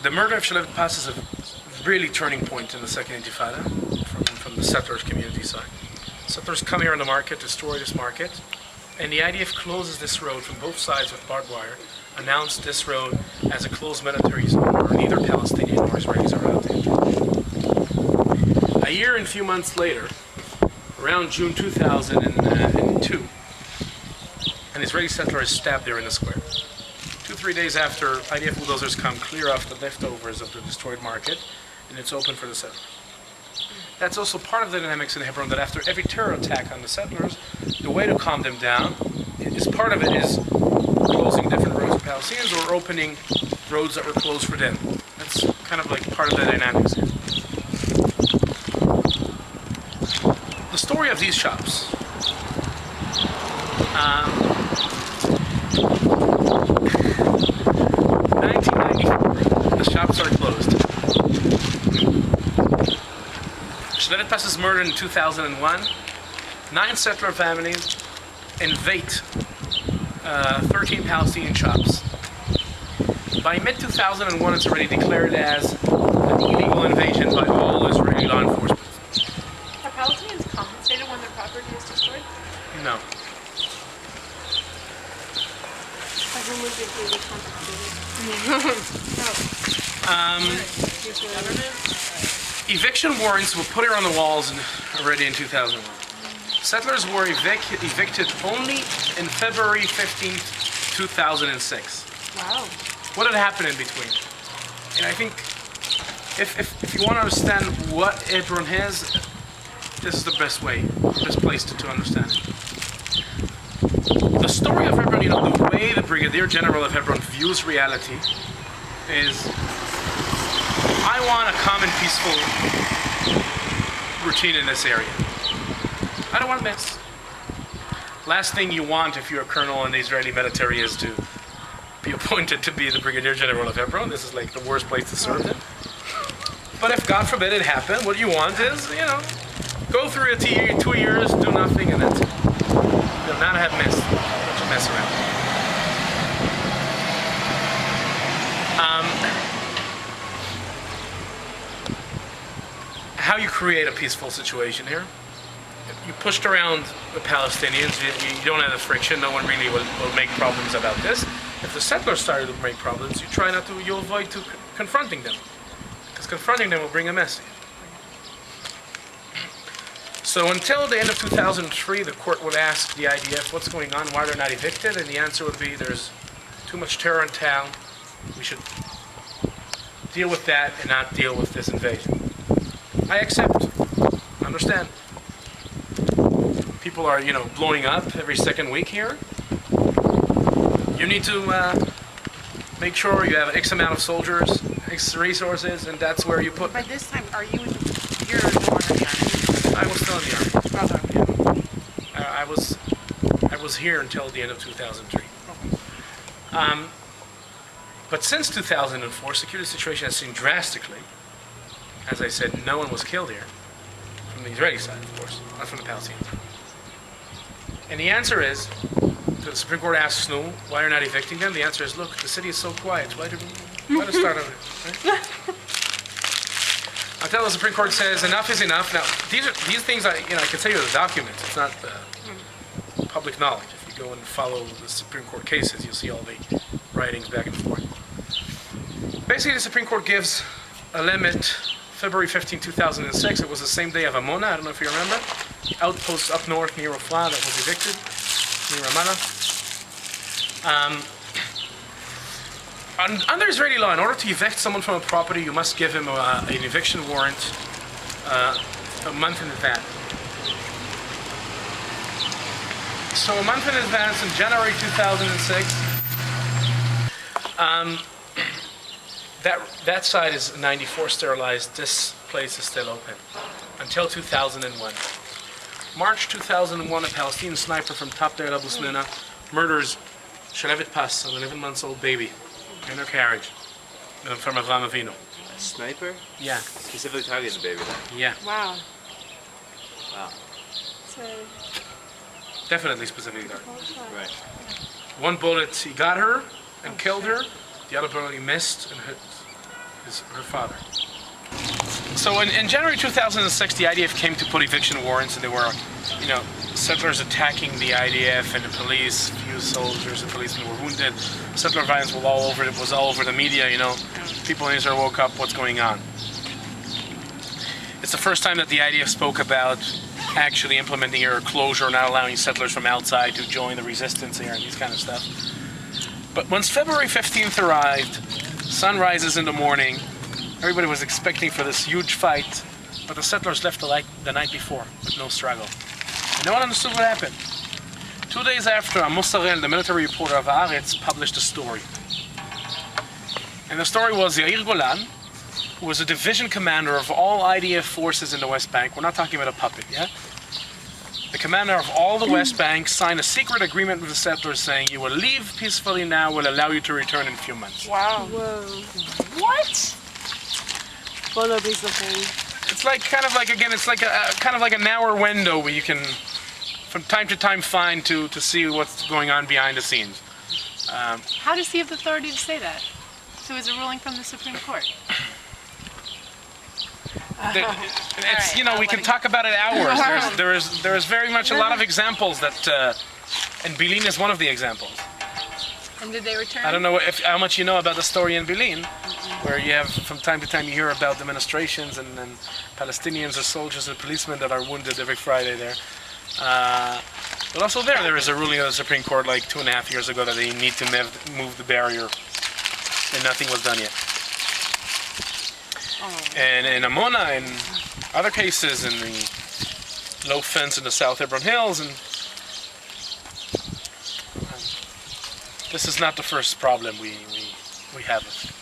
The murder of Shelhevet Pas is a really turning point in the Second Intifada from the settlers' community side. Settlers come here on the market, destroy this market, and the IDF closes this road from both sides with barbed wire, announced this road as a closed military zone where neither Palestinian nor Israelis are allowed to enter. A year and a few months later, around June 2002, an Israeli settler is stabbed there in the square. 2-3 days after, IDF bulldozers come clear off the leftovers of the destroyed market, and it's open for the settlers. That's also part of the dynamics in Hebron, that after every terror attack on the settlers, the way to calm them down is part of it is closing different roads for Palestinians or opening roads that were closed for them. That's kind of like part of the dynamics here. The story of these shops. 1994, the shops are closed. Shelhevet Pas is murdered in 2001. 9 settler families invade 13 Palestinian shops. By mid-2001, it's already declared as an illegal invasion by all Israeli law enforcement. Are Palestinians compensated when their property is destroyed? No. Like who would be compensated? Eviction warrants were put here on the walls already in 2001. Settlers were evicted only in February 15th, 2006. Wow. What had happened in between? And I think if you want to understand what Hebron is, this is the best place to understand it. The story of Hebron, the way the Brigadier General of Hebron views reality is, I want a calm and peaceful routine in this area. I don't want mess. Last thing you want if you're a colonel in the Israeli military is to be appointed to be the Brigadier General of Hebron. This is like the worst place to serve him. But if God forbid it happened, what you want is, go through 2 years, do nothing, and that's it. You'll not have mess. Don't mess around. How you create a peaceful situation here? You pushed around the Palestinians, you don't have the friction, no one really will make problems about this. If the settlers started to make problems, you avoid confronting them. Because confronting them will bring a mess. So until the end of 2003, the court would ask the IDF what's going on, why they're not evicted, and the answer would be there's too much terror in town, we should deal with that and not deal with this invasion. I accept, understand. People are, blowing up every second week here. You need to make sure you have X amount of soldiers, X resources, and that's where you put. By this time, you're no longer in the army? I was still in the army. Okay. I was here until the end of 2003. But since 2004, security situation has changed drastically. As I said, no one was killed here. From the Israeli side, of course, not from the Palestinians. And the answer is, the Supreme Court asks no, why are not evicting them? The answer is, look, the city is so quiet. Why to start over? Right? Until the Supreme Court says enough is enough. Now, these things I can tell you the documents. It's not public knowledge. If you go and follow the Supreme Court cases, you'll see all the writings back and forth. Basically, the Supreme Court gives a limit. February 15, 2006, it was the same day of Amona, I don't know if you remember. Outposts up north near Rafah that was evicted, near Ramallah. Under Israeli law, in order to evict someone from a property, you must give him an eviction warrant a month in advance. So a month in advance, in January 2006, that side is 94 sterilized. This place is still open until 2001. March 2001, a Palestinian sniper from Top Deir Abu Snina murders Shelhevet Pas, an 11-month-old baby, in her carriage from Avraham Avinu. A sniper? Yeah. Specifically targeted the baby then? Yeah. Wow. Wow. So, Definitely specifically targeted. Right. One bullet, he got her and killed her. The other bullet he missed and hit her father. So in January 2006, the IDF came to put eviction warrants, and there were, settlers attacking the IDF and the police. Few soldiers and policemen were wounded. Settler violence was all over the media. People in Israel woke up. What's going on? It's the first time that the IDF spoke about actually implementing area closure, not allowing settlers from outside to join the resistance here and these kind of stuff. But once February 15th arrived, sun rises in the morning. Everybody was expecting for this huge fight, but the settlers left the night before with no struggle. And no one understood what happened. 2 days after, Amos Harel, the military reporter of Haaretz, published a story. And the story was Yair Golan, who was a division commander of all IDF forces in the West Bank. We're not talking about a puppet, yeah? The commander of all the West Bank signed a secret agreement with the settlers saying, you will leave peacefully now, we'll allow you to return in a few months. Wow. Whoa. What? It's like it's like an hour window where you can, from time to time, find to see what's going on behind the scenes. How does he have the authority to say that? So it's a ruling from the Supreme Court. It's we can talk about it hours. There is very much a lot of examples that, and Bilin is one of the examples. And did they return? I don't know how much you know about the story in Bilin, where you have from time to time you hear about demonstrations and Palestinians or soldiers and policemen that are wounded every Friday there. But also there is a ruling of the Supreme Court like 2.5 years ago that they need to move the barrier, and nothing was done yet. And in Amona and other cases in the low fence in the South Hebron Hills, and this is not the first problem we have with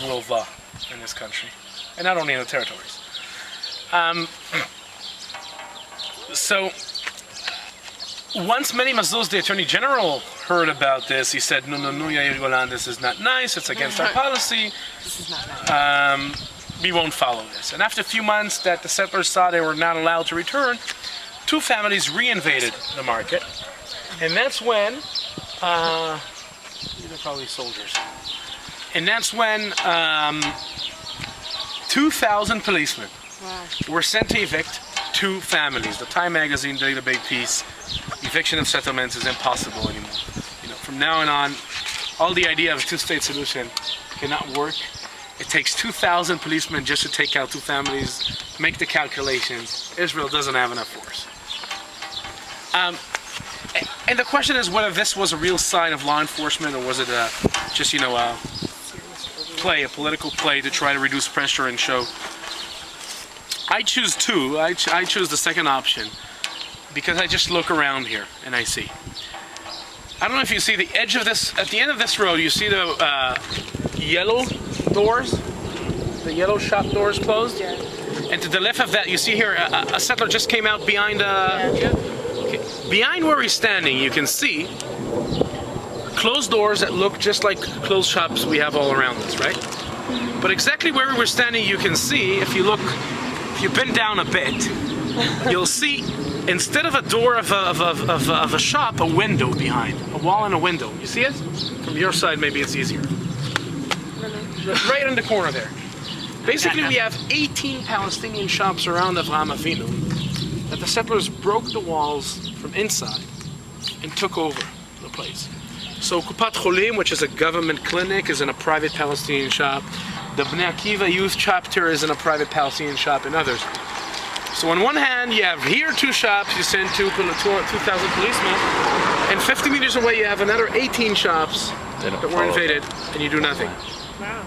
rule of law in this country, and not only in the territories. So once Meni Mazuz, the Attorney General, heard about this, he said, no, Yair Golan, this is not nice, it's against our policy. This is not nice. We won't follow this. And after a few months that the settlers saw they were not allowed to return, 2 families re-invaded the market. And that's when, these are probably soldiers. And that's when 2,000 policemen were sent to evict 2 families. The Time magazine did a big piece. Eviction of settlements is impossible anymore. From now on, all the idea of a 2-state solution cannot work. It takes 2,000 policemen just to take out 2 families. Make the calculations. Israel doesn't have enough force. And the question is whether this was a real sign of law enforcement, or was it just a political play to try to reduce pressure and show. I choose 2. I choose the second option because I just look around here and I see. I don't know if you see the edge of this, at the end of this road, you see the yellow doors, the yellow shop doors closed. Yeah. And to the left of that, you see here a settler just came out behind. Okay. Behind where he's standing, you can see closed doors that look just like closed shops we have all around us, right? But exactly where we were standing, you can see, if you bend down a bit, you'll see instead of a door of a shop, a window behind, a wall and a window. You see it? From your side, maybe it's easier. Right in the corner there. Basically, we have 18 Palestinian shops around Avraham Avinu that the settlers broke the walls from inside and took over the place. So Kupat Cholim, which is a government clinic, is in a private Palestinian shop. The Bnei Akiva youth chapter is in a private Palestinian shop, and others. So on one hand, you have here 2 shops, you send 2,000 policemen, and 50 meters away you have another 18 shops that were invaded, and you do nothing. Wow.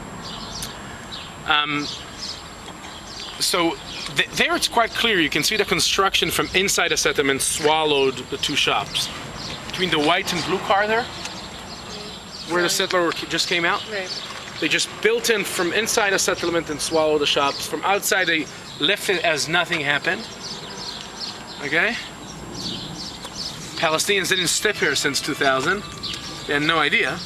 So there it's quite clear. You can see the construction from inside the settlement swallowed the 2 shops. Between the white and blue car there, where the settler just came out, Right. they just built in from inside a settlement and swallowed the shops. From outside they left it as nothing happened. Okay? Palestinians didn't step here since 2000. They had no idea.